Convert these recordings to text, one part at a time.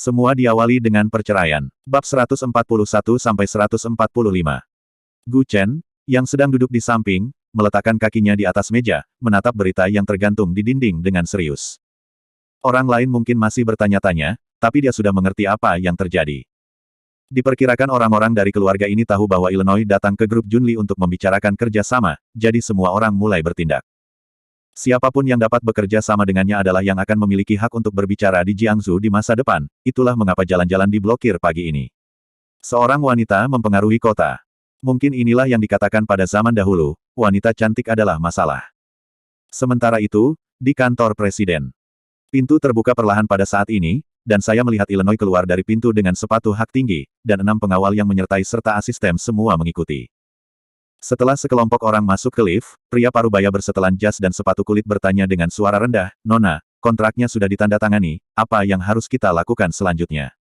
Semua diawali dengan perceraian. Bab 141-145. Gu Chen, yang sedang duduk di samping, meletakkan kakinya di atas meja, menatap berita yang tergantung di dinding dengan serius. Orang lain mungkin masih bertanya-tanya, tapi dia sudah mengerti apa yang terjadi. Diperkirakan orang-orang dari keluarga ini tahu bahwa Illinois datang ke grup Junli untuk membicarakan kerja sama, jadi semua orang mulai bertindak. Siapapun yang dapat bekerja sama dengannya adalah yang akan memiliki hak untuk berbicara di Jiangsu di masa depan, itulah mengapa jalan-jalan diblokir pagi ini. Seorang wanita mempengaruhi kota. Mungkin inilah yang dikatakan pada zaman dahulu, wanita cantik adalah masalah. Sementara itu, di kantor presiden. Pintu terbuka perlahan pada saat ini, dan saya melihat Illinois keluar dari pintu dengan sepatu hak tinggi, dan 6 pengawal yang menyertai serta asisten semua mengikuti. Setelah sekelompok orang masuk ke lift, pria parubaya bersetelan jas dan sepatu kulit bertanya dengan suara rendah, "Nona, kontraknya sudah ditandatangani, apa yang harus kita lakukan selanjutnya?"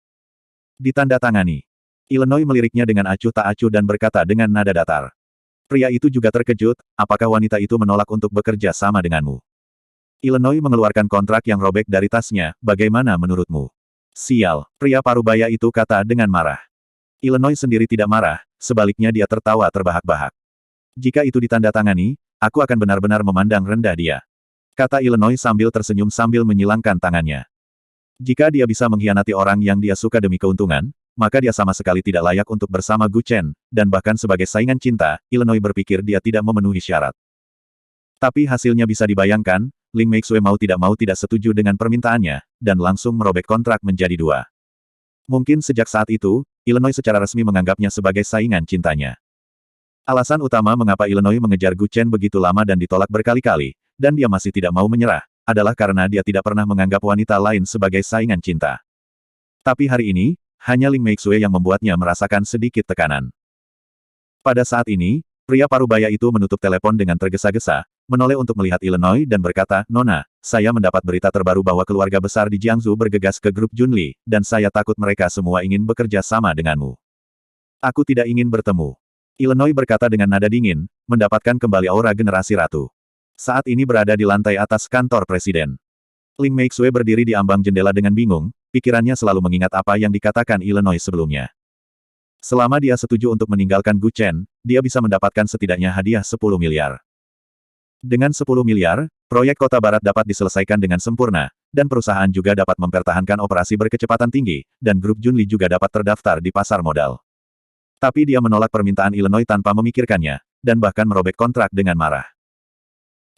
"Ditandatangani." Illinois meliriknya dengan acuh tak acuh dan berkata dengan nada datar. Pria itu juga terkejut, apakah wanita itu menolak untuk bekerja sama denganmu? Illinois mengeluarkan kontrak yang robek dari tasnya, bagaimana menurutmu? Sial, pria parubaya itu kata dengan marah. Illinois sendiri tidak marah, sebaliknya dia tertawa terbahak-bahak. Jika itu ditandatangani, aku akan benar-benar memandang rendah dia. Kata Illinois sambil tersenyum sambil menyilangkan tangannya. Jika dia bisa mengkhianati orang yang dia suka demi keuntungan, maka dia sama sekali tidak layak untuk bersama Gu Chen, dan bahkan sebagai saingan cinta, Illinois berpikir dia tidak memenuhi syarat. Tapi hasilnya bisa dibayangkan, Ling Meixue mau tidak setuju dengan permintaannya, dan langsung merobek kontrak menjadi 2. Mungkin sejak saat itu, Illinois secara resmi menganggapnya sebagai saingan cintanya. Alasan utama mengapa Illinois mengejar Gu Chen begitu lama dan ditolak berkali-kali, dan dia masih tidak mau menyerah, adalah karena dia tidak pernah menganggap wanita lain sebagai saingan cinta. Tapi hari ini, hanya Ling Meixue yang membuatnya merasakan sedikit tekanan. Pada saat ini, pria parubaya itu menutup telepon dengan tergesa-gesa, menoleh untuk melihat Illinois dan berkata, "Nona, saya mendapat berita terbaru bahwa keluarga besar di Jiangsu bergegas ke grup Junli, dan saya takut mereka semua ingin bekerja sama denganmu. Aku tidak ingin bertemu." Illinois berkata dengan nada dingin, mendapatkan kembali aura generasi ratu. Saat ini berada di lantai atas kantor presiden. Ling Meixue berdiri di ambang jendela dengan bingung, pikirannya selalu mengingat apa yang dikatakan Illinois sebelumnya. Selama dia setuju untuk meninggalkan Gu Chen, dia bisa mendapatkan setidaknya hadiah 10 miliar. Dengan 10 miliar, proyek kota barat dapat diselesaikan dengan sempurna, dan perusahaan juga dapat mempertahankan operasi berkecepatan tinggi, dan grup Junli juga dapat terdaftar di pasar modal. Tapi dia menolak permintaan Illinois tanpa memikirkannya, dan bahkan merobek kontrak dengan marah.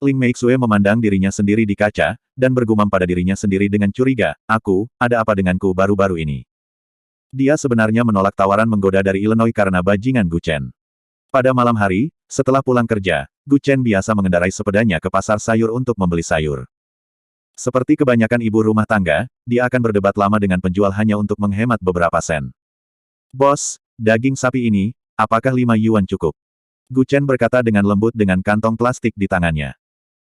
Ling Meixue memandang dirinya sendiri di kaca, dan bergumam pada dirinya sendiri dengan curiga, ada apa denganku baru-baru ini? Dia sebenarnya menolak tawaran menggoda dari Illinois karena bajingan Gu Chen. Pada malam hari, setelah pulang kerja, Gu Chen biasa mengendarai sepedanya ke pasar sayur untuk membeli sayur. Seperti kebanyakan ibu rumah tangga, dia akan berdebat lama dengan penjual hanya untuk menghemat beberapa sen. "Bos, daging sapi ini, apakah 5 yuan cukup?" Gu Chen berkata dengan lembut dengan kantong plastik di tangannya.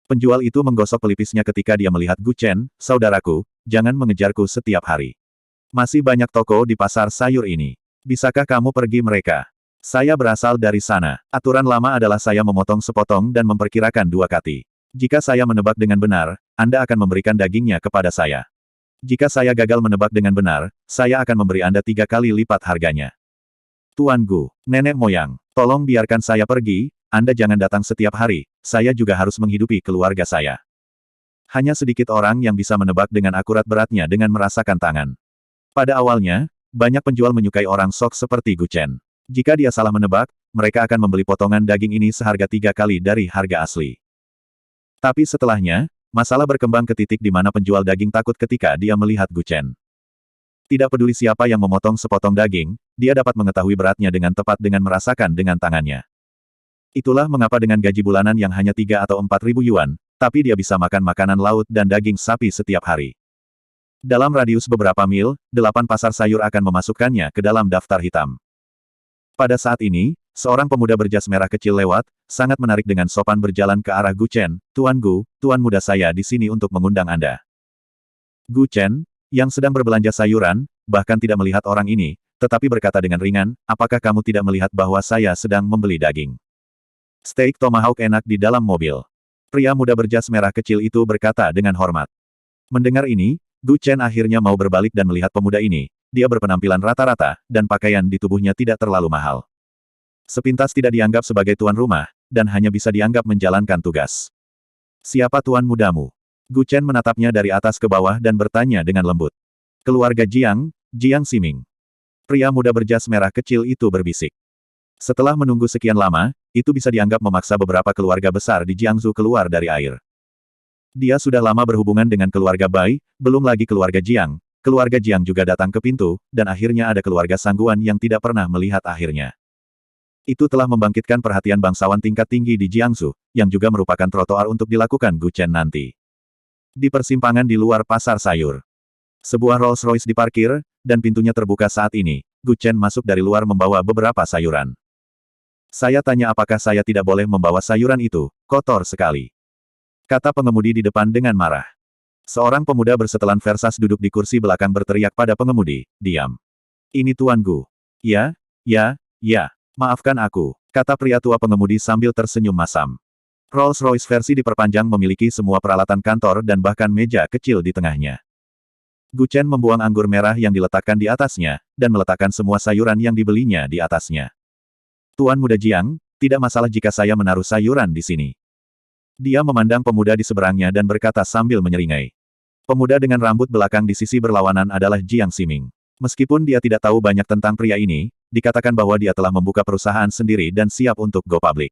Penjual itu menggosok pelipisnya ketika dia melihat Gu Chen, "Saudaraku, jangan mengejarku setiap hari. Masih banyak toko di pasar sayur ini. Bisakah kamu pergi mereka? Saya berasal dari sana. Aturan lama adalah saya memotong sepotong dan memperkirakan 2 kati. Jika saya menebak dengan benar, Anda akan memberikan dagingnya kepada saya. Jika saya gagal menebak dengan benar, saya akan memberi Anda 3 kali lipat harganya." "Tuan Gu, nenek moyang, tolong biarkan saya pergi, Anda jangan datang setiap hari, saya juga harus menghidupi keluarga saya." Hanya sedikit orang yang bisa menebak dengan akurat beratnya dengan merasakan tangan. Pada awalnya, banyak penjual menyukai orang sok seperti Gu Chen. Jika dia salah menebak, mereka akan membeli potongan daging ini seharga 3 kali dari harga asli. Tapi setelahnya, masalah berkembang ke titik di mana penjual daging takut ketika dia melihat Gu Chen. Tidak peduli siapa yang memotong sepotong daging, dia dapat mengetahui beratnya dengan tepat dengan merasakan dengan tangannya. Itulah mengapa dengan gaji bulanan yang hanya 3 atau 4 ribu yuan, tapi dia bisa makan makanan laut dan daging sapi setiap hari. Dalam radius beberapa mil, 8 pasar sayur akan memasukkannya ke dalam daftar hitam. Pada saat ini, seorang pemuda berjas merah kecil lewat, sangat menarik dengan sopan berjalan ke arah Gu Chen, "Tuan Gu, tuan muda saya di sini untuk mengundang Anda." Gu Chen, yang sedang berbelanja sayuran, bahkan tidak melihat orang ini, tetapi berkata dengan ringan, "Apakah kamu tidak melihat bahwa saya sedang membeli daging? Steak tomahawk enak di dalam mobil." Pria muda berjas merah kecil itu berkata dengan hormat. Mendengar ini, Gu Chen akhirnya mau berbalik dan melihat pemuda ini. Dia berpenampilan rata-rata, dan pakaian di tubuhnya tidak terlalu mahal. Sepintas tidak dianggap sebagai tuan rumah, dan hanya bisa dianggap menjalankan tugas. Siapa tuan mudamu? Gu Chen menatapnya dari atas ke bawah dan bertanya dengan lembut. Keluarga Jiang, Jiang Ximing. Pria muda berjas merah kecil itu berbisik. Setelah menunggu sekian lama, itu bisa dianggap memaksa beberapa keluarga besar di Jiangsu keluar dari air. Dia sudah lama berhubungan dengan keluarga Bai, belum lagi keluarga Jiang. Keluarga Jiang juga datang ke pintu, dan akhirnya ada keluarga Sangguan yang tidak pernah melihat akhirnya. Itu telah membangkitkan perhatian bangsawan tingkat tinggi di Jiangsu, yang juga merupakan trotoar untuk dilakukan Gu Chen nanti. Di persimpangan di luar pasar sayur. Sebuah Rolls-Royce diparkir, dan pintunya terbuka saat ini. Gu Chen masuk dari luar membawa beberapa sayuran. Saya tanya apakah saya tidak boleh membawa sayuran itu, kotor sekali. Kata pengemudi di depan dengan marah. Seorang pemuda bersetelan Versas duduk di kursi belakang berteriak pada pengemudi, diam. Ini Tuan Gu. Ya, maafkan aku, kata pria tua pengemudi sambil tersenyum masam. Rolls-Royce versi diperpanjang memiliki semua peralatan kantor dan bahkan meja kecil di tengahnya. Gu Chen membuang anggur merah yang diletakkan di atasnya, dan meletakkan semua sayuran yang dibelinya di atasnya. Tuan Muda Jiang, tidak masalah jika saya menaruh sayuran di sini. Dia memandang pemuda di seberangnya dan berkata sambil menyeringai. Pemuda dengan rambut belakang di sisi berlawanan adalah Jiang Ximing. Meskipun dia tidak tahu banyak tentang pria ini, dikatakan bahwa dia telah membuka perusahaan sendiri dan siap untuk go public.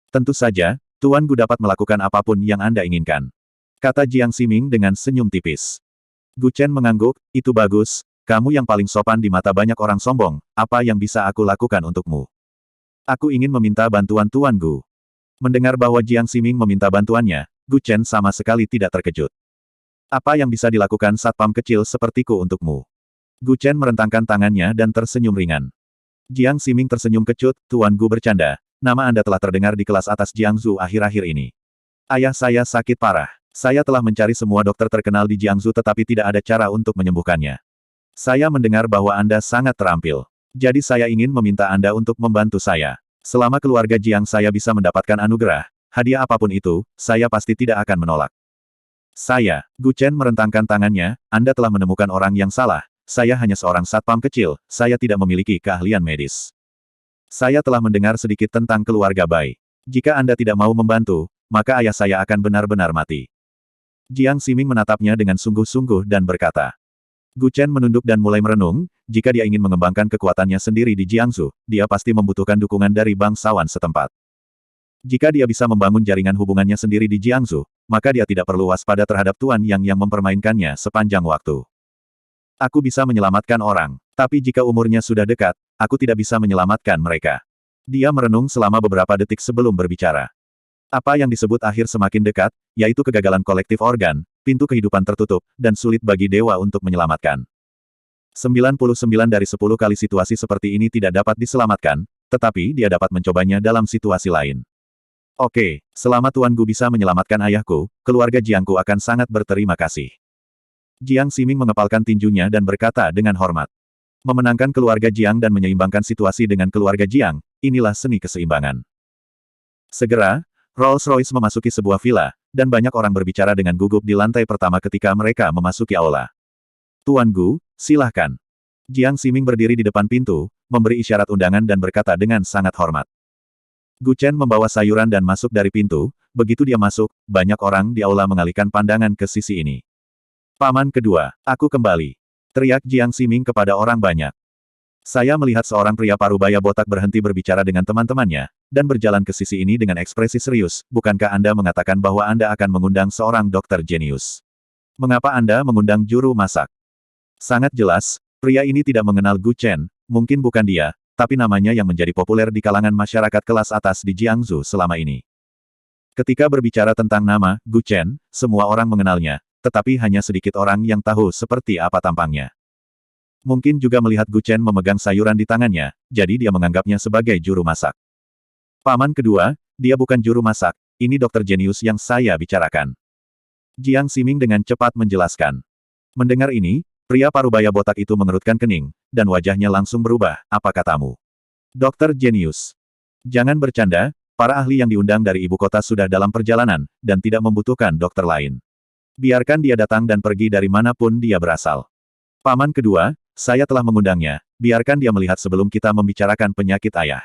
Tentu saja, Tuan Gu dapat melakukan apapun yang Anda inginkan. Kata Jiang Ximing dengan senyum tipis. Gu Chen mengangguk, itu bagus, kamu yang paling sopan di mata banyak orang sombong, apa yang bisa aku lakukan untukmu? Aku ingin meminta bantuan Tuan Gu. Mendengar bahwa Jiang Ximing meminta bantuannya, Gu Chen sama sekali tidak terkejut. Apa yang bisa dilakukan satpam kecil sepertiku untukmu? Gu Chen merentangkan tangannya dan tersenyum ringan. Jiang Ximing tersenyum kecut, Tuan Gu bercanda, nama Anda telah terdengar di kelas atas Jiangsu akhir-akhir ini. Ayah saya sakit parah. Saya telah mencari semua dokter terkenal di Jiangsu tetapi tidak ada cara untuk menyembuhkannya. Saya mendengar bahwa Anda sangat terampil. Jadi saya ingin meminta Anda untuk membantu saya. Selama keluarga Jiang saya bisa mendapatkan anugerah, hadiah apapun itu, saya pasti tidak akan menolak. Gu Chen merentangkan tangannya, Anda telah menemukan orang yang salah, saya hanya seorang satpam kecil, saya tidak memiliki keahlian medis. Saya telah mendengar sedikit tentang keluarga Bai. Jika Anda tidak mau membantu, maka ayah saya akan benar-benar mati. Jiang Ximing menatapnya dengan sungguh-sungguh dan berkata. Gu Chen menunduk dan mulai merenung, jika dia ingin mengembangkan kekuatannya sendiri di Jiangsu, dia pasti membutuhkan dukungan dari bangsawan setempat. Jika dia bisa membangun jaringan hubungannya sendiri di Jiangsu, maka dia tidak perlu waspada terhadap Tuan yang mempermainkannya sepanjang waktu. Aku bisa menyelamatkan orang, tapi jika umurnya sudah dekat, aku tidak bisa menyelamatkan mereka. Dia merenung selama beberapa detik sebelum berbicara. Apa yang disebut akhir semakin dekat, yaitu kegagalan kolektif organ, pintu kehidupan tertutup, dan sulit bagi dewa untuk menyelamatkan. 99 dari 10 kali situasi seperti ini tidak dapat diselamatkan, tetapi dia dapat mencobanya dalam situasi lain. Oke, selama Tuan Gu bisa menyelamatkan ayahku, keluarga Jiangku akan sangat berterima kasih. Jiang Ximing mengepalkan tinjunya dan berkata dengan hormat. Memenangkan keluarga Jiang dan menyeimbangkan situasi dengan keluarga Jiang, inilah seni keseimbangan. Segera, Rolls-Royce memasuki sebuah villa, dan banyak orang berbicara dengan gugup di lantai pertama ketika mereka memasuki aula. Tuan Gu, silahkan. Jiang Ximing berdiri di depan pintu, memberi isyarat undangan dan berkata dengan sangat hormat. Gu Chen membawa sayuran dan masuk dari pintu, begitu dia masuk, banyak orang di aula mengalihkan pandangan ke sisi ini. Paman kedua, aku kembali. Teriak Jiang Ximing kepada orang banyak. Saya melihat seorang pria parubaya botak berhenti berbicara dengan teman-temannya, dan berjalan ke sisi ini dengan ekspresi serius, bukankah Anda mengatakan bahwa Anda akan mengundang seorang dokter jenius? Mengapa Anda mengundang juru masak? Sangat jelas, pria ini tidak mengenal Gu Chen, mungkin bukan dia, tapi namanya yang menjadi populer di kalangan masyarakat kelas atas di Jiangsu selama ini. Ketika berbicara tentang nama, Gu Chen, semua orang mengenalnya, tetapi hanya sedikit orang yang tahu seperti apa tampangnya. Mungkin juga melihat Gu Chen memegang sayuran di tangannya, jadi dia menganggapnya sebagai juru masak. Paman kedua, dia bukan juru masak, ini dokter jenius yang saya bicarakan. Jiang Ximing dengan cepat menjelaskan. Mendengar ini, pria parubaya botak itu mengerutkan kening, dan wajahnya langsung berubah, apa katamu? Dokter jenius. Jangan bercanda, para ahli yang diundang dari ibu kota sudah dalam perjalanan, dan tidak membutuhkan dokter lain. Biarkan dia datang dan pergi dari manapun dia berasal. Paman kedua, saya telah mengundangnya, biarkan dia melihat sebelum kita membicarakan penyakit ayah.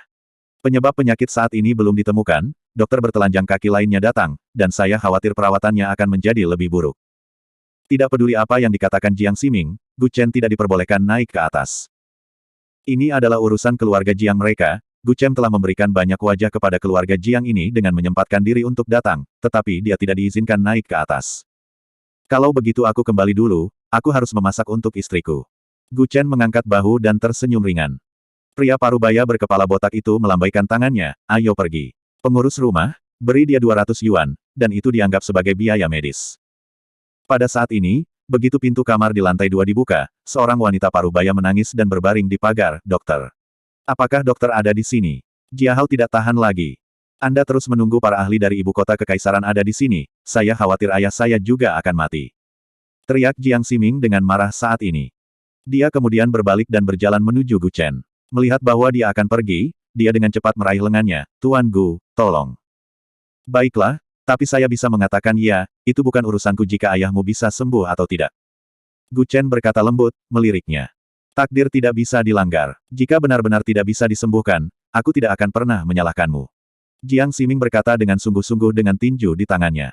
Penyebab penyakit saat ini belum ditemukan, dokter bertelanjang kaki lainnya datang, dan saya khawatir perawatannya akan menjadi lebih buruk. Tidak peduli apa yang dikatakan Jiang Ximing, Gu Chen tidak diperbolehkan naik ke atas. Ini adalah urusan keluarga Jiang mereka. Gu Chen telah memberikan banyak wajah kepada keluarga Jiang ini dengan menyempatkan diri untuk datang, tetapi dia tidak diizinkan naik ke atas. Kalau begitu aku kembali dulu, aku harus memasak untuk istriku. Gu Chen mengangkat bahu dan tersenyum ringan. Pria parubaya berkepala botak itu melambaikan tangannya, ayo pergi. Pengurus rumah, beri dia 200 yuan, dan itu dianggap sebagai biaya medis. Pada saat ini, begitu pintu kamar di lantai 2 dibuka, seorang wanita parubaya menangis dan berbaring di pagar, dokter. Apakah dokter ada di sini? Jiahao tidak tahan lagi. Anda terus menunggu para ahli dari ibu kota kekaisaran ada di sini, saya khawatir ayah saya juga akan mati. Teriak Jiang Ximing dengan marah saat ini. Dia kemudian berbalik dan berjalan menuju Gu Chen. Melihat bahwa dia akan pergi, dia dengan cepat meraih lengannya, Tuan Gu, tolong. Baiklah, tapi saya bisa mengatakan ya, itu bukan urusanku jika ayahmu bisa sembuh atau tidak. Gu Chen berkata lembut, meliriknya. Takdir tidak bisa dilanggar. Jika benar-benar tidak bisa disembuhkan, aku tidak akan pernah menyalahkanmu. Jiang Ximing berkata dengan sungguh-sungguh dengan tinju di tangannya.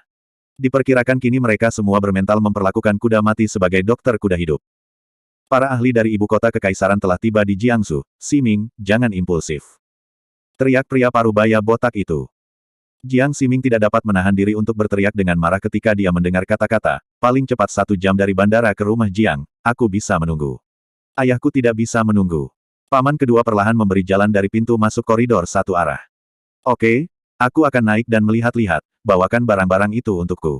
Diperkirakan kini mereka semua bermental memperlakukan kuda mati sebagai dokter kuda hidup. Para ahli dari ibu kota kekaisaran telah tiba di Jiangsu. Ximing, jangan impulsif. Teriak pria parubaya botak itu. Jiang Ximing tidak dapat menahan diri untuk berteriak dengan marah ketika dia mendengar kata-kata, paling cepat 1 jam dari bandara ke rumah Jiang, aku bisa menunggu. Ayahku tidak bisa menunggu. Paman kedua perlahan memberi jalan dari pintu masuk koridor satu arah. Oke, aku akan naik dan melihat-lihat, bawakan barang-barang itu untukku.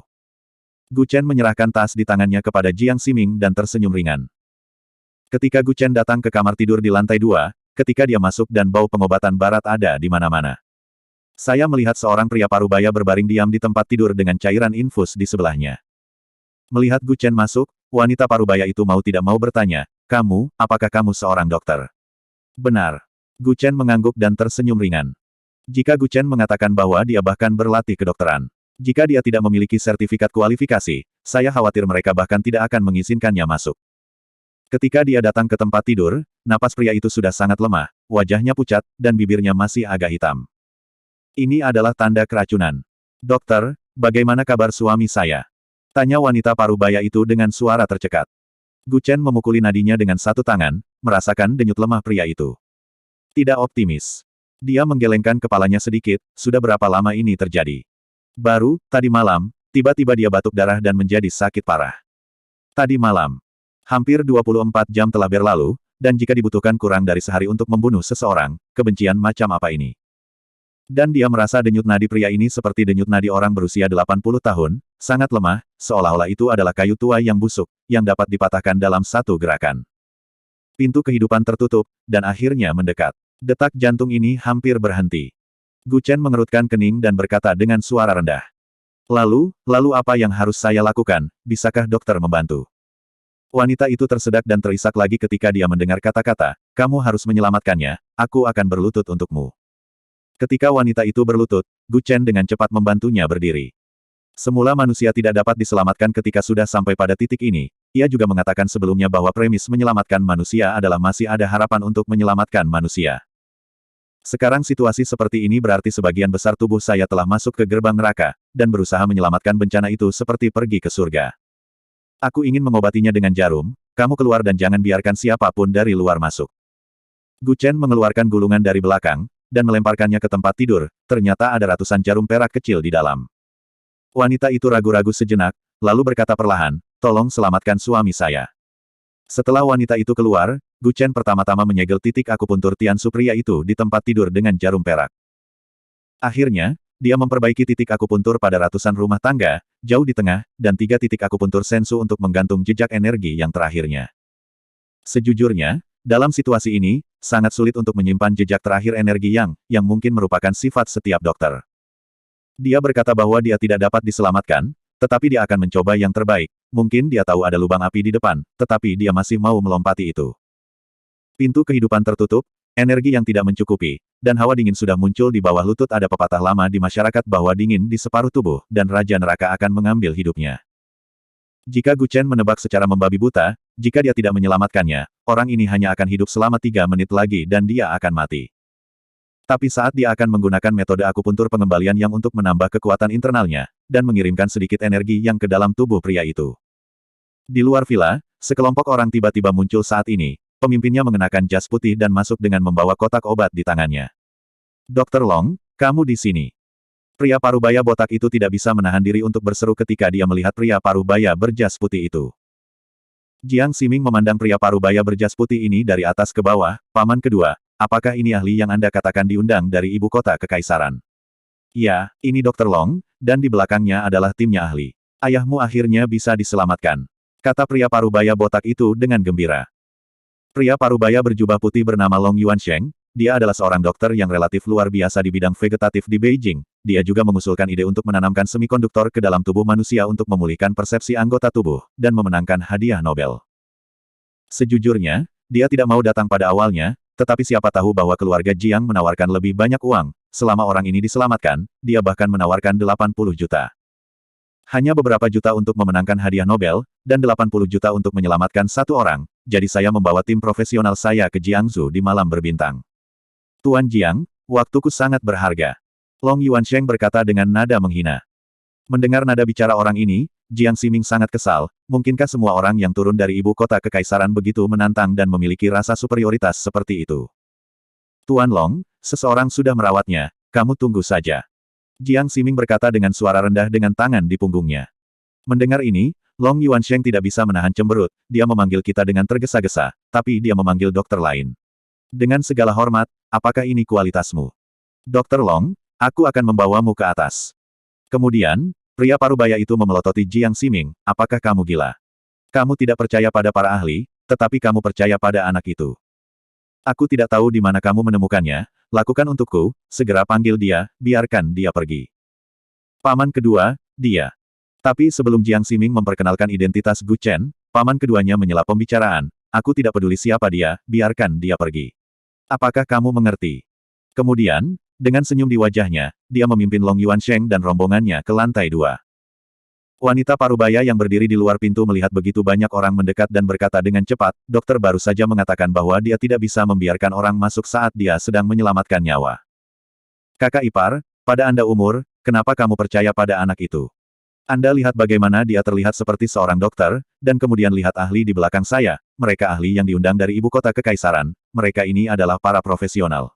Gu Chen menyerahkan tas di tangannya kepada Jiang Ximing dan tersenyum ringan. Ketika Gu Chen datang ke kamar tidur di lantai 2, ketika dia masuk dan bau pengobatan barat ada di mana-mana. Saya melihat seorang pria parubaya berbaring diam di tempat tidur dengan cairan infus di sebelahnya. Melihat Gu Chen masuk, wanita parubaya itu mau tidak mau bertanya, kamu, apakah kamu seorang dokter? Benar. Gu Chen mengangguk dan tersenyum ringan. Jika Gu Chen mengatakan bahwa dia bahkan berlatih kedokteran. Jika dia tidak memiliki sertifikat kualifikasi, saya khawatir mereka bahkan tidak akan mengizinkannya masuk. Ketika dia datang ke tempat tidur, napas pria itu sudah sangat lemah, wajahnya pucat, dan bibirnya masih agak hitam. Ini adalah tanda keracunan. Dokter, bagaimana kabar suami saya? Tanya wanita parubaya itu dengan suara tercekat. Gu Chen memukuli nadinya dengan satu tangan, merasakan denyut lemah pria itu. Tidak optimis. Dia menggelengkan kepalanya sedikit, sudah berapa lama ini terjadi? Baru, tadi malam, tiba-tiba dia batuk darah dan menjadi sakit parah. Tadi malam. Hampir 24 jam telah berlalu, dan jika dibutuhkan kurang dari sehari untuk membunuh seseorang, kebencian macam apa ini? Dan dia merasa denyut nadi pria ini seperti denyut nadi orang berusia 80 tahun, sangat lemah, seolah-olah itu adalah kayu tua yang busuk, yang dapat dipatahkan dalam satu gerakan. Pintu kehidupan tertutup, dan akhirnya mendekat. Detak jantung ini hampir berhenti. Gu Chen mengerutkan kening dan berkata dengan suara rendah. Lalu apa yang harus saya lakukan, bisakah dokter membantu? Wanita itu tersedak dan terisak lagi ketika dia mendengar kata-kata, kamu harus menyelamatkannya, aku akan berlutut untukmu. Ketika wanita itu berlutut, Gu Chen dengan cepat membantunya berdiri. Semula manusia tidak dapat diselamatkan ketika sudah sampai pada titik ini. Ia juga mengatakan sebelumnya bahwa premis menyelamatkan manusia adalah masih ada harapan untuk menyelamatkan manusia. Sekarang situasi seperti ini berarti sebagian besar tubuh saya telah masuk ke gerbang neraka, dan berusaha menyelamatkan bencana itu seperti pergi ke surga. Aku ingin mengobatinya dengan jarum, kamu keluar dan jangan biarkan siapapun dari luar masuk. Gu Chen mengeluarkan gulungan dari belakang, dan melemparkannya ke tempat tidur, ternyata ada ratusan jarum perak kecil di dalam. Wanita itu ragu-ragu sejenak, lalu berkata perlahan, tolong selamatkan suami saya. Setelah wanita itu keluar, Gu Chen pertama-tama menyegel titik akupuntur Tian Su pria itu di tempat tidur dengan jarum perak. Akhirnya, dia memperbaiki titik akupuntur pada ratusan rumah tangga, jauh di tengah, dan 3 titik akupuntur sensu untuk menggantung jejak energi yang terakhirnya. Sejujurnya, dalam situasi ini, sangat sulit untuk menyimpan jejak terakhir energi yang mungkin merupakan sifat setiap dokter. Dia berkata bahwa dia tidak dapat diselamatkan, tetapi dia akan mencoba yang terbaik. Mungkin dia tahu ada lubang api di depan, tetapi dia masih mau melompati itu. Pintu kehidupan tertutup, energi yang tidak mencukupi, dan hawa dingin sudah muncul di bawah lutut. Ada pepatah lama di masyarakat bahwa dingin di separuh tubuh, dan Raja Neraka akan mengambil hidupnya. Jika Gu Chen menebak secara membabi buta, jika dia tidak menyelamatkannya, orang ini hanya akan hidup selama 3 menit lagi dan dia akan mati. Tapi saat dia akan menggunakan metode akupuntur pengembalian yang untuk menambah kekuatan internalnya, dan mengirimkan sedikit energi yang ke dalam tubuh pria itu. Di luar villa, sekelompok orang tiba-tiba muncul saat ini, pemimpinnya mengenakan jas putih dan masuk dengan membawa kotak obat di tangannya. Dr. Long, kamu di sini. Pria parubaya botak itu tidak bisa menahan diri untuk berseru ketika dia melihat pria parubaya berjas putih itu. Jiang Ximing memandang pria parubaya berjas putih ini dari atas ke bawah, paman kedua, apakah ini ahli yang Anda katakan diundang dari ibu kota kekaisaran? Ya, ini Dr. Long, dan di belakangnya adalah timnya ahli. Ayahmu akhirnya bisa diselamatkan, kata pria parubaya botak itu dengan gembira. Pria parubaya berjubah putih bernama Long Yuansheng, dia adalah seorang dokter yang relatif luar biasa di bidang vegetatif di Beijing. Dia juga mengusulkan ide untuk menanamkan semikonduktor ke dalam tubuh manusia untuk memulihkan persepsi anggota tubuh, dan memenangkan hadiah Nobel. Sejujurnya, dia tidak mau datang pada awalnya, tetapi siapa tahu bahwa keluarga Jiang menawarkan lebih banyak uang. Selama orang ini diselamatkan, dia bahkan menawarkan 80 juta. Hanya beberapa juta untuk memenangkan hadiah Nobel, dan 80 juta untuk menyelamatkan satu orang, jadi saya membawa tim profesional saya ke Jiangsu di malam berbintang. Tuan Jiang, waktuku sangat berharga. Long Yuansheng berkata dengan nada menghina. Mendengar nada bicara orang ini, Jiang Ximing sangat kesal, mungkinkah semua orang yang turun dari ibu kota kekaisaran begitu menantang dan memiliki rasa superioritas seperti itu? Tuan Long, seseorang sudah merawatnya, kamu tunggu saja. Jiang Ximing berkata dengan suara rendah dengan tangan di punggungnya. Mendengar ini, Long Yuansheng tidak bisa menahan cemberut, dia memanggil kita dengan tergesa-gesa, tapi dia memanggil dokter lain. Dengan segala hormat, apakah ini kualitasmu? Dr. Long, aku akan membawamu ke atas. Kemudian, pria parubaya itu memelototi Jiang Ximing, apakah kamu gila? Kamu tidak percaya pada para ahli, tetapi kamu percaya pada anak itu. Aku tidak tahu di mana kamu menemukannya, lakukan untukku, segera panggil dia, biarkan dia pergi. Paman kedua, dia. Tapi sebelum Jiang Ximing memperkenalkan identitas Gu Chen, paman keduanya menyela pembicaraan, aku tidak peduli siapa dia, biarkan dia pergi. Apakah kamu mengerti? Kemudian, dengan senyum di wajahnya, dia memimpin Long Yuansheng dan rombongannya ke lantai 2. Wanita parubaya yang berdiri di luar pintu melihat begitu banyak orang mendekat dan berkata dengan cepat, dokter baru saja mengatakan bahwa dia tidak bisa membiarkan orang masuk saat dia sedang menyelamatkan nyawa. Kakak ipar, pada Anda umur, kenapa kamu percaya pada anak itu? Anda lihat bagaimana dia terlihat seperti seorang dokter, dan kemudian lihat ahli di belakang saya, mereka ahli yang diundang dari ibu kota kekaisaran, mereka ini adalah para profesional.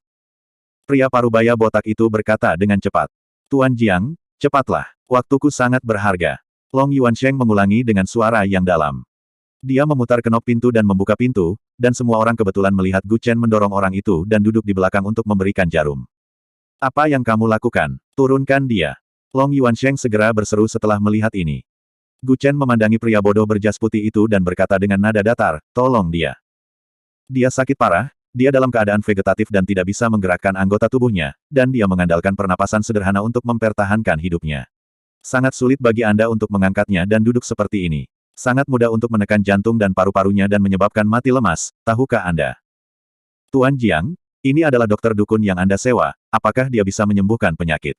Pria parubaya botak itu berkata dengan cepat. Tuan Jiang, cepatlah, waktuku sangat berharga. Long Yuansheng mengulangi dengan suara yang dalam. Dia memutar kenop pintu dan membuka pintu, dan semua orang kebetulan melihat Gu Chen mendorong orang itu dan duduk di belakang untuk memberikan jarum. Apa yang kamu lakukan? Turunkan dia. Long Yuansheng segera berseru setelah melihat ini. Gu Chen memandangi pria bodoh berjas putih itu dan berkata dengan nada datar, tolong dia. Dia sakit parah, dia dalam keadaan vegetatif dan tidak bisa menggerakkan anggota tubuhnya, dan dia mengandalkan pernapasan sederhana untuk mempertahankan hidupnya. Sangat sulit bagi Anda untuk mengangkatnya dan duduk seperti ini. Sangat mudah untuk menekan jantung dan paru-parunya dan menyebabkan mati lemas, tahukah Anda? Tuan Jiang, ini adalah dokter dukun yang Anda sewa, apakah dia bisa menyembuhkan penyakit?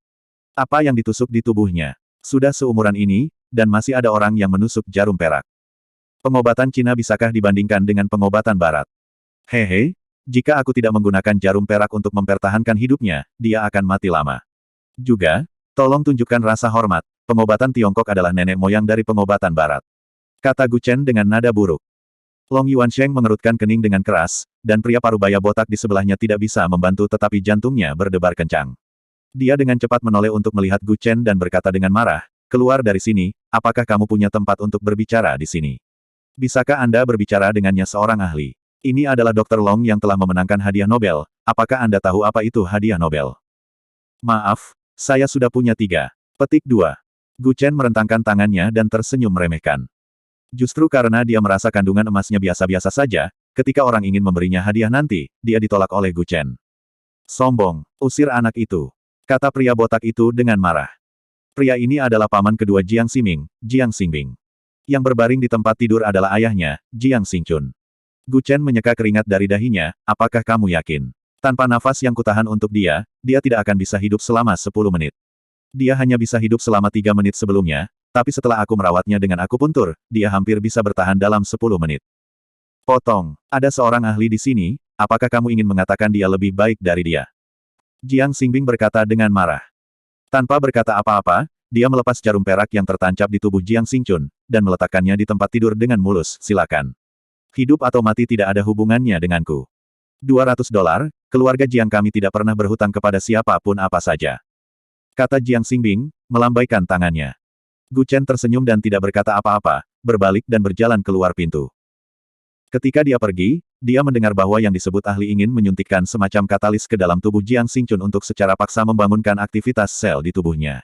Apa yang ditusuk di tubuhnya? Sudah seumuran ini, dan masih ada orang yang menusuk jarum perak. Pengobatan Cina bisakah dibandingkan dengan pengobatan Barat? Hehe, jika aku tidak menggunakan jarum perak untuk mempertahankan hidupnya, dia akan mati lama. Juga, tolong tunjukkan rasa hormat, pengobatan Tiongkok adalah nenek moyang dari pengobatan Barat. Kata Gu Chen dengan nada buruk. Long Yuansheng mengerutkan kening dengan keras, dan pria parubaya botak di sebelahnya tidak bisa membantu tetapi jantungnya berdebar kencang. Dia dengan cepat menoleh untuk melihat Gu Chen dan berkata dengan marah, keluar dari sini, apakah kamu punya tempat untuk berbicara di sini? Bisakah Anda berbicara dengannya seorang ahli? Ini adalah Dr. Long yang telah memenangkan hadiah Nobel, apakah Anda tahu apa itu hadiah Nobel? Maaf, saya sudah punya 3. Petik 2. Gu Chen merentangkan tangannya dan tersenyum meremehkan. Justru karena dia merasa kandungan emasnya biasa-biasa saja, ketika orang ingin memberinya hadiah nanti, dia ditolak oleh Gu Chen. Sombong, usir anak itu. Kata pria botak itu dengan marah. Pria ini adalah paman kedua Jiang Ximing, Jiang Xingbing. Yang berbaring di tempat tidur adalah ayahnya, Jiang Xingchun. Gu Chen menyeka keringat dari dahinya, apakah kamu yakin? Tanpa nafas yang kutahan untuk dia, dia tidak akan bisa hidup selama 10 menit. Dia hanya bisa hidup selama 3 menit sebelumnya, tapi setelah aku merawatnya dengan akupuntur, dia hampir bisa bertahan dalam 10 menit. Potong. Ada seorang ahli di sini, apakah kamu ingin mengatakan dia lebih baik dari dia? Jiang Xingbing berkata dengan marah. Tanpa berkata apa-apa, dia melepas jarum perak yang tertancap di tubuh Jiang Xingchun, dan meletakkannya di tempat tidur dengan mulus, silakan. Hidup atau mati tidak ada hubungannya denganku. $200, keluarga Jiang kami tidak pernah berhutang kepada siapapun apa saja. Kata Jiang Xingbing, melambaikan tangannya. Gu Chen tersenyum dan tidak berkata apa-apa, berbalik dan berjalan keluar pintu. Ketika dia pergi, dia mendengar bahwa yang disebut ahli ingin menyuntikkan semacam katalis ke dalam tubuh Jiang Xingchun untuk secara paksa membangunkan aktivitas sel di tubuhnya.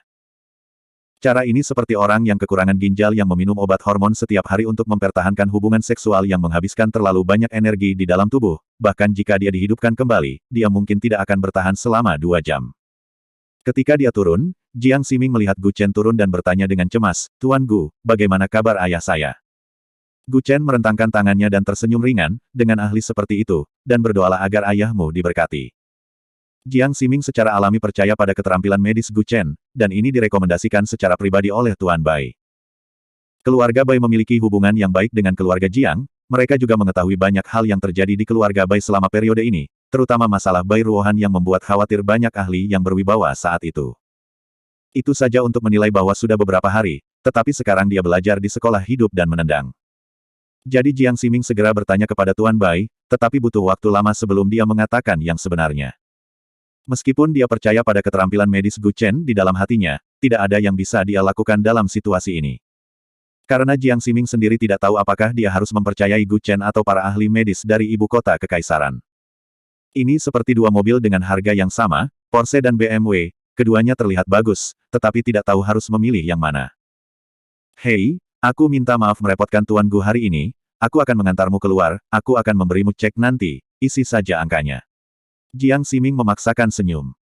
Cara ini seperti orang yang kekurangan ginjal yang meminum obat hormon setiap hari untuk mempertahankan hubungan seksual yang menghabiskan terlalu banyak energi di dalam tubuh, bahkan jika dia dihidupkan kembali, dia mungkin tidak akan bertahan selama 2 jam. Ketika dia turun, Jiang Ximing melihat Gu Chen turun dan bertanya dengan cemas, "Tuan Gu, bagaimana kabar ayah saya?" Gu Chen merentangkan tangannya dan tersenyum ringan, dengan ahli seperti itu, dan berdoalah agar ayahmu diberkati. Jiang Ximing secara alami percaya pada keterampilan medis Gu Chen, dan ini direkomendasikan secara pribadi oleh Tuan Bai. Keluarga Bai memiliki hubungan yang baik dengan keluarga Jiang, mereka juga mengetahui banyak hal yang terjadi di keluarga Bai selama periode ini, terutama masalah Bai Ruohan yang membuat khawatir banyak ahli yang berwibawa saat itu. Itu saja untuk menilai bahwa sudah beberapa hari, tetapi sekarang dia belajar di sekolah hidup dan menendang. Jadi Jiang Ximing segera bertanya kepada Tuan Bai, tetapi butuh waktu lama sebelum dia mengatakan yang sebenarnya. Meskipun dia percaya pada keterampilan medis Gu Chen di dalam hatinya, tidak ada yang bisa dia lakukan dalam situasi ini. Karena Jiang Ximing sendiri tidak tahu apakah dia harus mempercayai Gu Chen atau para ahli medis dari ibu kota kekaisaran. Ini seperti dua mobil dengan harga yang sama, Porsche dan BMW, keduanya terlihat bagus, tetapi tidak tahu harus memilih yang mana. Hei, aku minta maaf merepotkan Tuan Gu hari ini, aku akan mengantarmu keluar, aku akan memberimu cek nanti, isi saja angkanya. Jiang Ximing memaksakan senyum.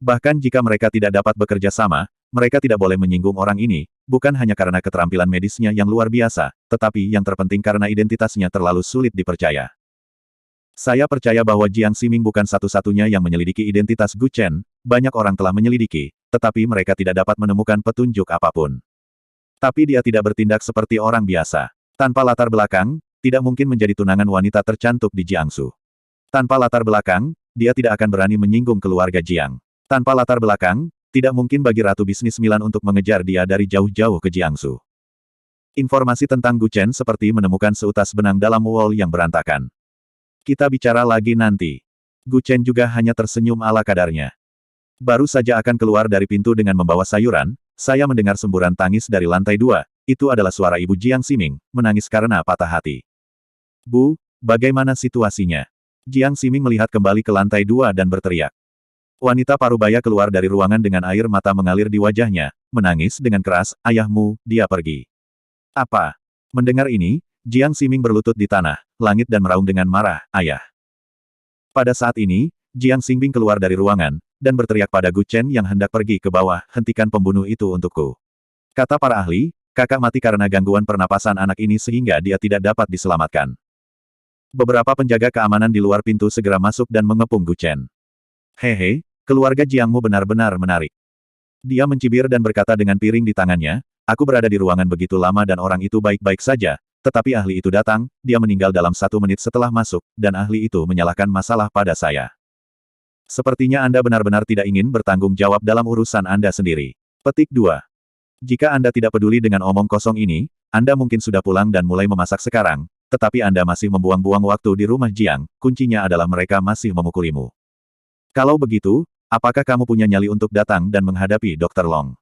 Bahkan jika mereka tidak dapat bekerja sama, mereka tidak boleh menyinggung orang ini, bukan hanya karena keterampilan medisnya yang luar biasa, tetapi yang terpenting karena identitasnya terlalu sulit dipercaya. Saya percaya bahwa Jiang Ximing bukan satu-satunya yang menyelidiki identitas Gu Chen, banyak orang telah menyelidiki, tetapi mereka tidak dapat menemukan petunjuk apapun. Tapi dia tidak bertindak seperti orang biasa. Tanpa latar belakang, tidak mungkin menjadi tunangan wanita tercantik di Jiangsu. Tanpa latar belakang, dia tidak akan berani menyinggung keluarga Jiang. Tanpa latar belakang, tidak mungkin bagi Ratu Bisnis Milan untuk mengejar dia dari jauh-jauh ke Jiangsu. Informasi tentang Gu Chen seperti menemukan seutas benang dalam wol yang berantakan. Kita bicara lagi nanti. Gu Chen juga hanya tersenyum ala kadarnya. Baru saja akan keluar dari pintu dengan membawa sayuran, saya mendengar semburan tangis dari lantai 2, itu adalah suara ibu Jiang Ximing, menangis karena patah hati. Bu, bagaimana situasinya? Jiang Ximing melihat kembali ke lantai 2 dan berteriak. Wanita parubaya keluar dari ruangan dengan air mata mengalir di wajahnya, menangis dengan keras, ayahmu, dia pergi. Apa? Mendengar ini, Jiang Ximing berlutut di tanah, langit dan meraung dengan marah, ayah. Pada saat ini, Jiang Xingbing keluar dari ruangan, dan berteriak pada Gu Chen yang hendak pergi ke bawah, hentikan pembunuh itu untukku. Kata para ahli, kakak mati karena gangguan pernapasan anak ini sehingga dia tidak dapat diselamatkan. Beberapa penjaga keamanan di luar pintu segera masuk dan mengepung Gu Chen. Hehe, keluarga Jiangmu benar-benar menarik. Dia mencibir dan berkata dengan piring di tangannya, aku berada di ruangan begitu lama dan orang itu baik-baik saja, tetapi ahli itu datang, dia meninggal dalam 1 menit setelah masuk, dan ahli itu menyalahkan masalah pada saya. Sepertinya Anda benar-benar tidak ingin bertanggung jawab dalam urusan Anda sendiri. Petik 2. Jika Anda tidak peduli dengan omong kosong ini, Anda mungkin sudah pulang dan mulai memasak sekarang, tetapi Anda masih membuang-buang waktu di rumah Jiang, kuncinya adalah mereka masih memukulimu. Kalau begitu, apakah kamu punya nyali untuk datang dan menghadapi Dr. Long?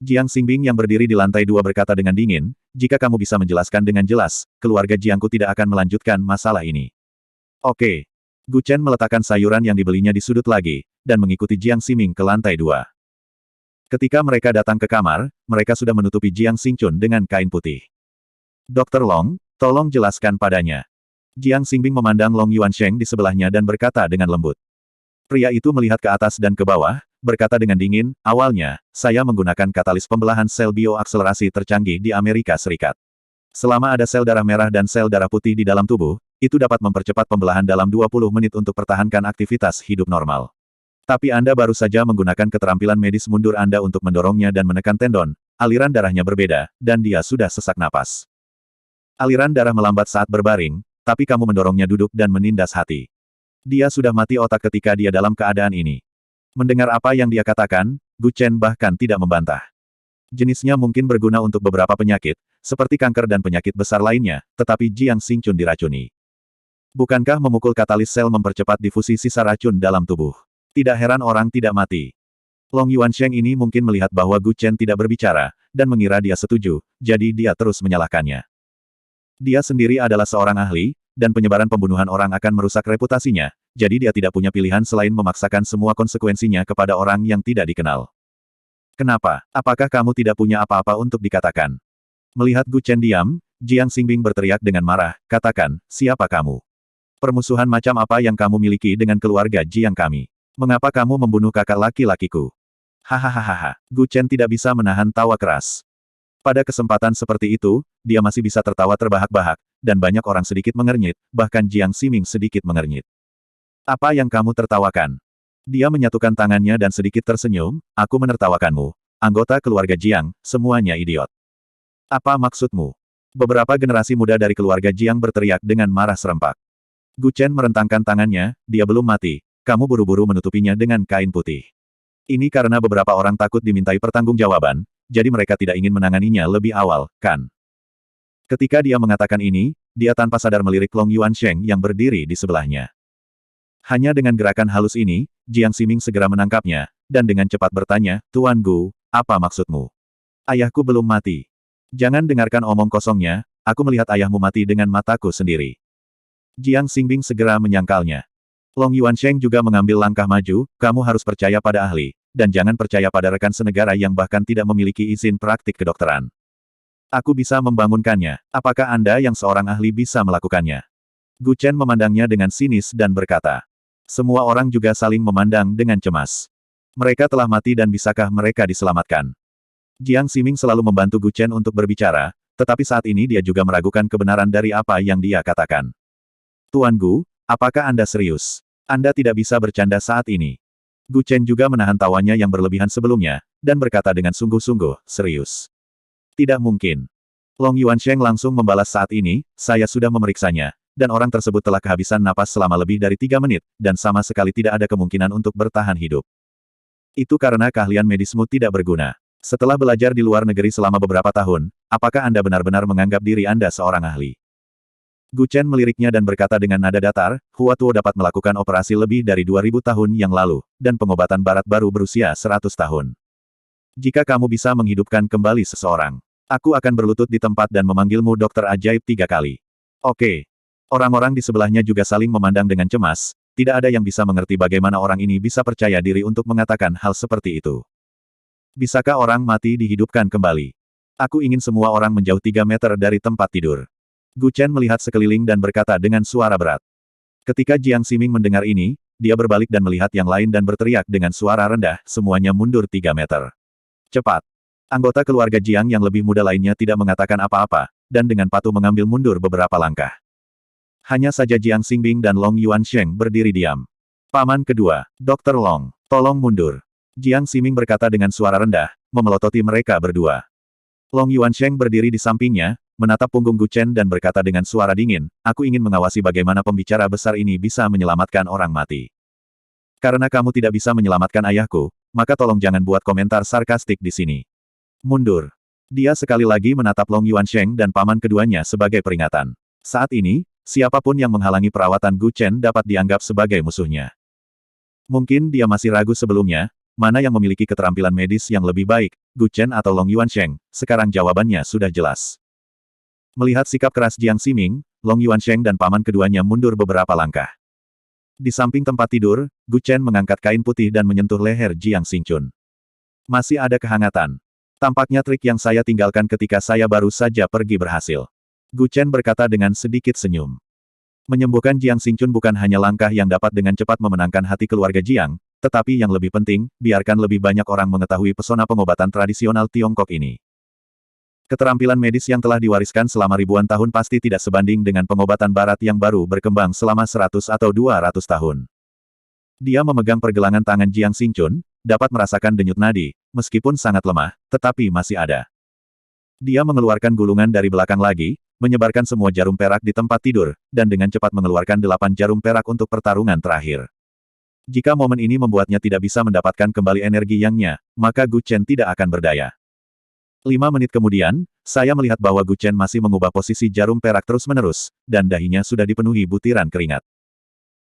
Jiang Xingbing yang berdiri di lantai 2 berkata dengan dingin, jika kamu bisa menjelaskan dengan jelas, keluarga Jiangku tidak akan melanjutkan masalah ini. Oke. Gu Chen meletakkan sayuran yang dibelinya di sudut lagi, dan mengikuti Jiang Ximing ke lantai 2. Ketika mereka datang ke kamar, mereka sudah menutupi Jiang Xingchun dengan kain putih. Dr. Long, tolong jelaskan padanya. Jiang Xingbing memandang Long Yuansheng di sebelahnya dan berkata dengan lembut. Pria itu melihat ke atas dan ke bawah, berkata dengan dingin, awalnya, saya menggunakan katalis pembelahan sel bioakselerasi tercanggih di Amerika Serikat. Selama ada sel darah merah dan sel darah putih di dalam tubuh, itu dapat mempercepat pembelahan dalam 20 menit untuk pertahankan aktivitas hidup normal. Tapi Anda baru saja menggunakan keterampilan medis mundur Anda untuk mendorongnya dan menekan tendon, aliran darahnya berbeda, dan dia sudah sesak napas. Aliran darah melambat saat berbaring, tapi kamu mendorongnya duduk dan menindas hati. Dia sudah mati otak ketika dia dalam keadaan ini. Mendengar apa yang dia katakan, Gu Chen bahkan tidak membantah. Jenisnya mungkin berguna untuk beberapa penyakit, seperti kanker dan penyakit besar lainnya, tetapi Jiang Xingchun diracuni. Bukankah memukul katalis sel mempercepat difusi sisa racun dalam tubuh? Tidak heran orang tidak mati. Long Yuansheng ini mungkin melihat bahwa Gu Chen tidak berbicara, dan mengira dia setuju, jadi dia terus menyalahkannya. Dia sendiri adalah seorang ahli, dan penyebaran pembunuhan orang akan merusak reputasinya, jadi dia tidak punya pilihan selain memaksakan semua konsekuensinya kepada orang yang tidak dikenal. Kenapa? Apakah kamu tidak punya apa-apa untuk dikatakan? Melihat Gu Chen diam, Jiang Xingbing berteriak dengan marah, katakan, siapa kamu? Permusuhan macam apa yang kamu miliki dengan keluarga Jiang kami? Mengapa kamu membunuh kakak laki-lakiku? Hahaha, Gu Chen tidak bisa menahan tawa keras. Pada kesempatan seperti itu, dia masih bisa tertawa terbahak-bahak, dan banyak orang sedikit mengernyit, bahkan Jiang Ximing sedikit mengernyit. Apa yang kamu tertawakan? Dia menyatukan tangannya dan sedikit tersenyum, aku menertawakanmu. Anggota keluarga Jiang, semuanya idiot. Apa maksudmu? Beberapa generasi muda dari keluarga Jiang berteriak dengan marah serempak. Gu Chen merentangkan tangannya, dia belum mati, kamu buru-buru menutupinya dengan kain putih. Ini karena beberapa orang takut dimintai pertanggungjawaban, jadi mereka tidak ingin menanganinya lebih awal, kan? Ketika dia mengatakan ini, dia tanpa sadar melirik Long Yuansheng yang berdiri di sebelahnya. Hanya dengan gerakan halus ini, Jiang Ximing segera menangkapnya, dan dengan cepat bertanya, Tuan Gu, apa maksudmu? Ayahku belum mati. Jangan dengarkan omong kosongnya, aku melihat ayahmu mati dengan mataku sendiri. Jiang Xingbing segera menyangkalnya. Long Yuansheng juga mengambil langkah maju, kamu harus percaya pada ahli, dan jangan percaya pada rekan senegara yang bahkan tidak memiliki izin praktik kedokteran. Aku bisa membangunkannya, apakah Anda yang seorang ahli bisa melakukannya? Gu Chen memandangnya dengan sinis dan berkata. Semua orang juga saling memandang dengan cemas. Mereka telah mati dan bisakah mereka diselamatkan? Jiang Ximing selalu membantu Gu Chen untuk berbicara, tetapi saat ini dia juga meragukan kebenaran dari apa yang dia katakan. Tuan Gu, apakah Anda serius? Anda tidak bisa bercanda saat ini. Gu Chen juga menahan tawanya yang berlebihan sebelumnya, dan berkata dengan sungguh-sungguh, serius. Tidak mungkin. Long Yuansheng langsung membalas saat ini, saya sudah memeriksanya. Dan orang tersebut telah kehabisan napas selama lebih dari 3 menit, dan sama sekali tidak ada kemungkinan untuk bertahan hidup. Itu karena keahlian medismu tidak berguna. Setelah belajar di luar negeri selama beberapa tahun, apakah Anda benar-benar menganggap diri Anda seorang ahli? Gu Chen meliriknya dan berkata dengan nada datar, Hua Tuo dapat melakukan operasi lebih dari 2000 tahun yang lalu, dan pengobatan barat baru berusia 100 tahun. Jika kamu bisa menghidupkan kembali seseorang, aku akan berlutut di tempat dan memanggilmu dokter ajaib 3 kali. Oke. Orang-orang di sebelahnya juga saling memandang dengan cemas, tidak ada yang bisa mengerti bagaimana orang ini bisa percaya diri untuk mengatakan hal seperti itu. Bisakah orang mati dihidupkan kembali? Aku ingin semua orang menjauh 3 meter dari tempat tidur. Gu Chen melihat sekeliling dan berkata dengan suara berat. Ketika Jiang Ximing mendengar ini, dia berbalik dan melihat yang lain dan berteriak dengan suara rendah, semuanya mundur 3 meter. Cepat! Anggota keluarga Jiang yang lebih muda lainnya tidak mengatakan apa-apa, dan dengan patuh mengambil mundur beberapa langkah. Hanya saja Jiang Xingbing dan Long Yuansheng berdiri diam. Paman kedua, Dr. Long, tolong mundur. Jiang Ximing berkata dengan suara rendah, memelototi mereka berdua. Long Yuansheng berdiri di sampingnya, menatap punggung Gu Chen dan berkata dengan suara dingin, aku ingin mengawasi bagaimana pembicara besar ini bisa menyelamatkan orang mati. Karena kamu tidak bisa menyelamatkan ayahku, maka tolong jangan buat komentar sarkastik di sini. Mundur. Dia sekali lagi menatap Long Yuansheng dan paman keduanya sebagai peringatan. Saat ini, siapapun yang menghalangi perawatan Gu Chen dapat dianggap sebagai musuhnya. Mungkin dia masih ragu sebelumnya, mana yang memiliki keterampilan medis yang lebih baik, Gu Chen atau Long Yuansheng, sekarang jawabannya sudah jelas. Melihat sikap keras Jiang Ximing, Long Yuansheng dan paman keduanya mundur beberapa langkah. Di samping tempat tidur, Gu Chen mengangkat kain putih dan menyentuh leher Jiang Xingchun. Masih ada kehangatan. Tampaknya trik yang saya tinggalkan ketika saya baru saja pergi berhasil. Gu Chen berkata dengan sedikit senyum. Menyembuhkan Jiang Xingchun bukan hanya langkah yang dapat dengan cepat memenangkan hati keluarga Jiang, tetapi yang lebih penting, biarkan lebih banyak orang mengetahui pesona pengobatan tradisional Tiongkok ini. Keterampilan medis yang telah diwariskan selama ribuan tahun pasti tidak sebanding dengan pengobatan barat yang baru berkembang selama 100 atau 200 tahun. Dia memegang pergelangan tangan Jiang Xingchun, dapat merasakan denyut nadi, meskipun sangat lemah, tetapi masih ada. Dia mengeluarkan gulungan dari belakang lagi, menyebarkan semua jarum perak di tempat tidur, dan dengan cepat mengeluarkan 8 jarum perak untuk pertarungan terakhir. Jika momen ini membuatnya tidak bisa mendapatkan kembali energi Yang-nya, maka Gu Chen tidak akan berdaya. 5 menit kemudian, saya melihat bahwa Gu Chen masih mengubah posisi jarum perak terus-menerus, dan dahinya sudah dipenuhi butiran keringat.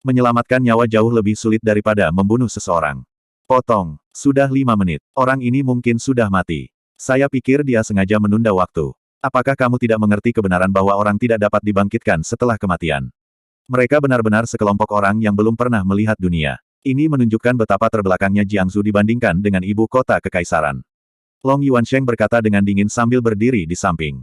Menyelamatkan nyawa jauh lebih sulit daripada membunuh seseorang. Potong. Sudah 5 menit. Orang ini mungkin sudah mati. Saya pikir dia sengaja menunda waktu. Apakah kamu tidak mengerti kebenaran bahwa orang tidak dapat dibangkitkan setelah kematian? Mereka benar-benar sekelompok orang yang belum pernah melihat dunia. Ini menunjukkan betapa terbelakangnya Jiangsu dibandingkan dengan ibu kota kekaisaran. Long Yuansheng berkata dengan dingin sambil berdiri di samping.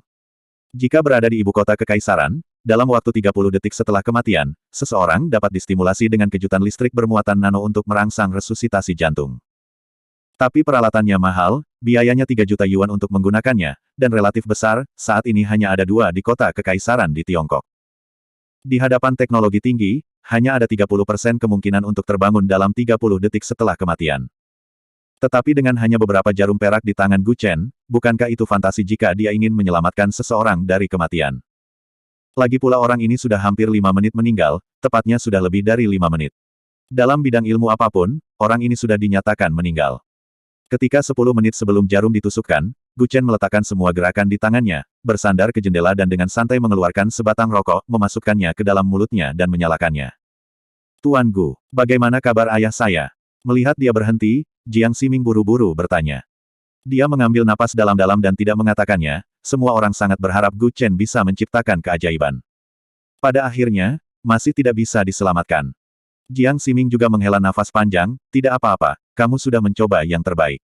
Jika berada di ibu kota kekaisaran, dalam waktu 30 detik setelah kematian, seseorang dapat distimulasi dengan kejutan listrik bermuatan nano untuk merangsang resusitasi jantung. Tapi peralatannya mahal, biayanya 3 juta yuan untuk menggunakannya, dan relatif besar, saat ini hanya ada 2 di kota kekaisaran di Tiongkok. Di hadapan teknologi tinggi, hanya ada 30% kemungkinan untuk terbangun dalam 30 detik setelah kematian. Tetapi dengan hanya beberapa jarum perak di tangan Gu Chen, bukankah itu fantasi jika dia ingin menyelamatkan seseorang dari kematian? Lagi pula orang ini sudah hampir 5 menit meninggal, tepatnya sudah lebih dari 5 menit. Dalam bidang ilmu apapun, orang ini sudah dinyatakan meninggal. Ketika 10 menit sebelum jarum ditusukkan, Gu Chen meletakkan semua gerakan di tangannya, bersandar ke jendela dan dengan santai mengeluarkan sebatang rokok, memasukkannya ke dalam mulutnya dan menyalakannya. Tuan Gu, bagaimana kabar ayah saya? Melihat dia berhenti, Jiang Ximing buru-buru bertanya. Dia mengambil napas dalam-dalam dan tidak mengatakannya, semua orang sangat berharap Gu Chen bisa menciptakan keajaiban. Pada akhirnya, masih tidak bisa diselamatkan. Jiang Ximing juga menghela nafas panjang, tidak apa-apa, kamu sudah mencoba yang terbaik.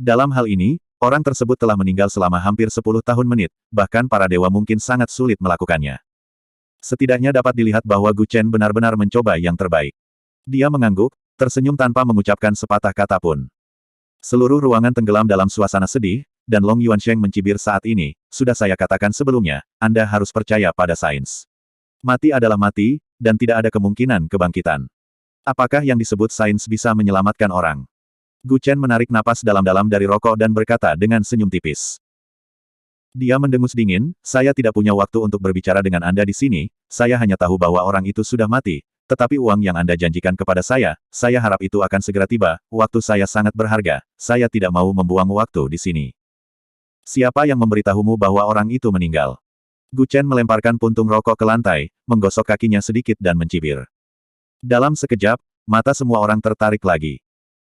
Dalam hal ini, orang tersebut telah meninggal selama hampir 10 tahun menit, bahkan para dewa mungkin sangat sulit melakukannya. Setidaknya dapat dilihat bahwa Gu Chen benar-benar mencoba yang terbaik. Dia mengangguk, tersenyum tanpa mengucapkan sepatah kata pun. Seluruh ruangan tenggelam dalam suasana sedih, dan Long Yuansheng mencibir saat ini, sudah saya katakan sebelumnya, Anda harus percaya pada sains. Mati adalah mati, dan tidak ada kemungkinan kebangkitan. Apakah yang disebut sains bisa menyelamatkan orang? Gu Chen menarik napas dalam-dalam dari rokok dan berkata dengan senyum tipis. Dia mendengus dingin, saya tidak punya waktu untuk berbicara dengan Anda di sini, saya hanya tahu bahwa orang itu sudah mati. Tetapi uang yang Anda janjikan kepada saya harap itu akan segera tiba, waktu saya sangat berharga, saya tidak mau membuang waktu di sini. Siapa yang memberitahumu bahwa orang itu meninggal? Gu Chen melemparkan puntung rokok ke lantai, menggosok kakinya sedikit dan mencibir. Dalam sekejap, mata semua orang tertarik lagi.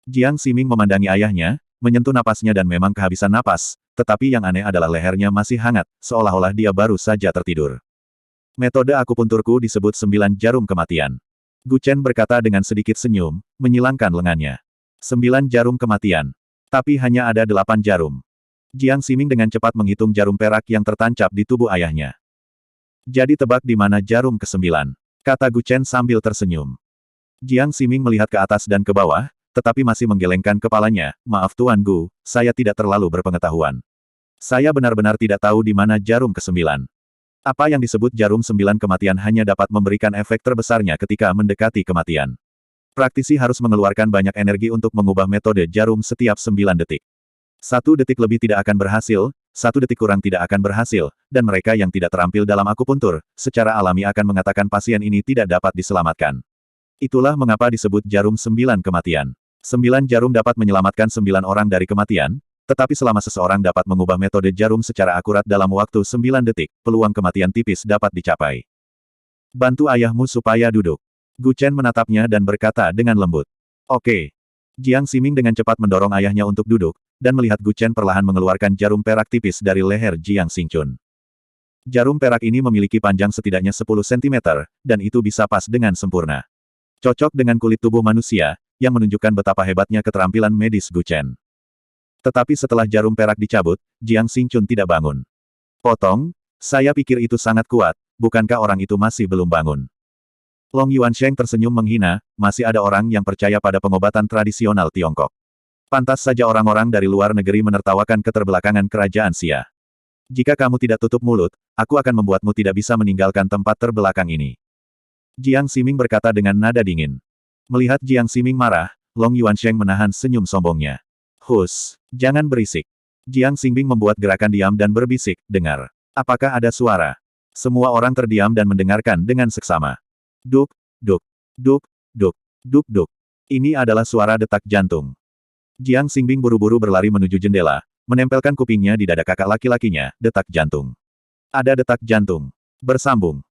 Jiang Ximing memandangi ayahnya, menyentuh napasnya dan memang kehabisan napas, tetapi yang aneh adalah lehernya masih hangat, seolah-olah dia baru saja tertidur. Metode akupunturku disebut 9 jarum kematian. Gu Chen berkata dengan sedikit senyum, menyilangkan lengannya. 9 jarum kematian. Tapi hanya ada 8 jarum. Jiang Ximing dengan cepat menghitung jarum perak yang tertancap di tubuh ayahnya. Jadi tebak di mana jarum ke-9, kata Gu Chen sambil tersenyum. Jiang Ximing melihat ke atas dan ke bawah, tetapi masih menggelengkan kepalanya, maaf Tuan Gu, saya tidak terlalu berpengetahuan. Saya benar-benar tidak tahu di mana jarum ke-9. Apa yang disebut jarum 9 kematian hanya dapat memberikan efek terbesarnya ketika mendekati kematian. Praktisi harus mengeluarkan banyak energi untuk mengubah metode jarum setiap 9 detik. 1 detik lebih tidak akan berhasil, 1 detik kurang tidak akan berhasil, dan mereka yang tidak terampil dalam akupuntur, secara alami akan mengatakan pasien ini tidak dapat diselamatkan. Itulah mengapa disebut jarum 9 kematian. 9 jarum dapat menyelamatkan 9 orang dari kematian, tetapi selama seseorang dapat mengubah metode jarum secara akurat dalam waktu 9 detik, peluang kematian tipis dapat dicapai. Bantu ayahmu supaya duduk. Gu Chen menatapnya dan berkata dengan lembut. Oke. Jiang Ximing dengan cepat mendorong ayahnya untuk duduk, dan melihat Gu Chen perlahan mengeluarkan jarum perak tipis dari leher Jiang Xingchun. Jarum perak ini memiliki panjang setidaknya 10 cm, dan itu bisa pas dengan sempurna. Cocok dengan kulit tubuh manusia, yang menunjukkan betapa hebatnya keterampilan medis Gu Chen. Tetapi setelah jarum perak dicabut, Jiang Xingchun tidak bangun. Potong, saya pikir itu sangat kuat, bukankah orang itu masih belum bangun? Long Yuansheng tersenyum menghina, masih ada orang yang percaya pada pengobatan tradisional Tiongkok. Pantas saja orang-orang dari luar negeri menertawakan keterbelakangan kerajaan Xia. Jika kamu tidak tutup mulut, aku akan membuatmu tidak bisa meninggalkan tempat terbelakang ini. Jiang Ximing berkata dengan nada dingin. Melihat Jiang Ximing marah, Long Yuansheng menahan senyum sombongnya. Hus, jangan berisik. Jiang Xingbing membuat gerakan diam dan berbisik, dengar. Apakah ada suara? Semua orang terdiam dan mendengarkan dengan seksama. Duk, duk, duk, duk, duk, duk. Ini adalah suara detak jantung. Jiang Xingbing buru-buru berlari menuju jendela, menempelkan kupingnya di dada kakak laki-lakinya, detak jantung. Ada detak jantung. Bersambung.